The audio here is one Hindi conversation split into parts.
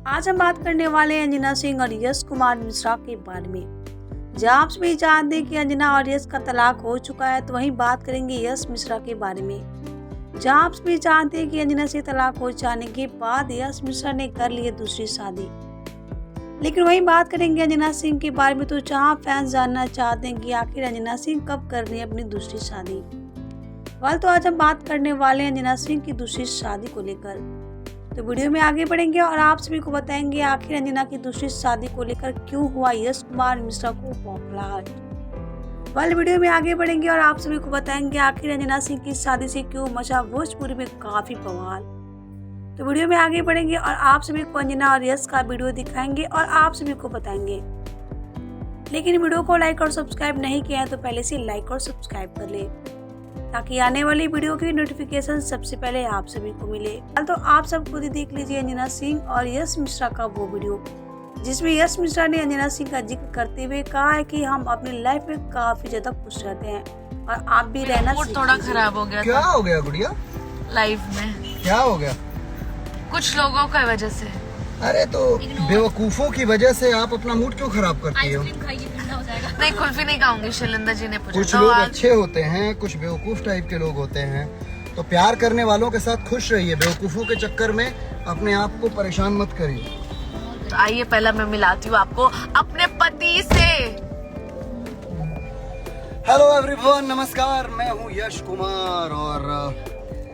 आज हम बात करने वाले हैं अंजना सिंह और यश कुमार मिश्रा के बारे में। जहां आप सभी जानते हैं कि अंजना और यश का तलाक हो चुका है, तो वहीं बात करेंगे यश मिश्रा के बारे में। जहां आप सभी जानते हैं कि अंजना से तलाक हो जाने के बाद यश मिश्रा ने कर ली है दूसरी शादी। लेकिन वहीं बात करेंगे अंजना सिंह के बारे में, तो जहां फैंस जानना चाहते हैं कि आखिर अंजना सिंह कब कर रही है अपनी दूसरी शादी। तो आज हम बात करने वाले हैं अंजना सिंह की दूसरी शादी को लेकर। तो वीडियो में आगे बढ़ेंगे और आप सभी को बताएंगे आखिर अंजना की दूसरी शादी को लेकर क्यों हुआ यश कुमार मिश्रा को बौखलाहट। वीडियो में आगे बढ़ेंगे और आप सभी को बताएंगे आखिर अंजना सिंह की शादी से क्यों मचा भोजपुरी में काफी बवाल। तो वीडियो में आगे बढ़ेंगे और आप सभी को अंजना और यश का वीडियो दिखाएंगे और आप सभी को बताएंगे। लेकिन वीडियो को लाइक और सब्सक्राइब नहीं किया है तो पहले से लाइक और सब्सक्राइब कर ले, ताकि आने वाली वीडियो की नोटिफिकेशन सबसे पहले आप सभी को मिले। तो आप सब खुद ही देख लीजिए अंजना सिंह और यश मिश्रा का वो वीडियो, जिसमें यश मिश्रा ने अंजना सिंह का जिक्र करते हुए कहा है कि हम अपनी लाइफ में काफी ज्यादा खुश रहते हैं और आप भी रहना सीख थोड़ा लीजिए। खराब हो गया। क्या हो गया गुड़िया? लाइफ में क्या हो गया? कुछ लोगों की वजह से। अरे तो बेवकूफों की वजह से आप अपना मूड क्यों खराब करती हो? नहीं, कुल्फी नहीं खाऊंगी। शैलेंद्र जी ने पूछा। कुछ लोग अच्छे होते हैं, कुछ बेवकूफ टाइप के लोग होते हैं। तो प्यार करने वालों के साथ खुश रहिए, बेवकूफों के चक्कर में अपने आप को परेशान मत करिए। तो आइए पहला मैं मिलाती हूँ आपको अपने पति से। हेलो एवरीवन, नमस्कार। मैं हूँ यश कुमार और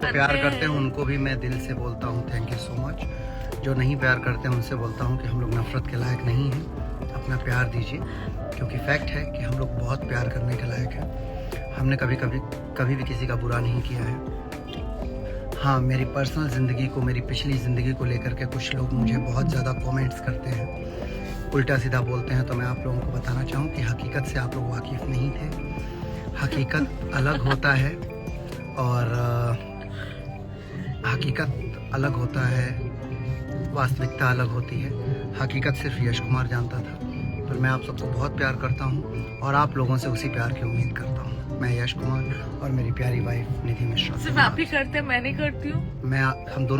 प्यार करते हैं उनको भी मैं दिल से बोलता हूँ थैंक यू सो मच। जो नहीं प्यार करते हैं उनसे बोलता हूँ कि हम लोग नफरत के लायक नहीं हैं, अपना प्यार दीजिए, क्योंकि फैक्ट है कि हम लोग बहुत प्यार करने के लायक हैं। हमने कभी भी किसी का बुरा नहीं किया है। हाँ, मेरी पर्सनल ज़िंदगी को, मेरी पिछली ज़िंदगी को लेकर के कुछ लोग मुझे बहुत ज़्यादा कमेंट्स करते हैं, उल्टा सीधा बोलते हैं। तो मैं आप लोगों को बताना चाहूँ कि हकीकत से आप लोग वाकिफ़ नहीं थे। हकीकत अलग होता है और हकीकत अलग होता है, वास्तविकता अलग होती है। हकीकत सिर्फ यश कुमार जानता था। पर मैं आप सबको बहुत प्यार करता हूँ और आप लोगों से उसी प्यार की उम्मीद करता हूँ। मैं यश कुमार और मेरी प्यारी वाइफ निधि मिश्रा। सिर्फ आप ही करते हैं, मैं नहीं करती हूँ। हम दोनों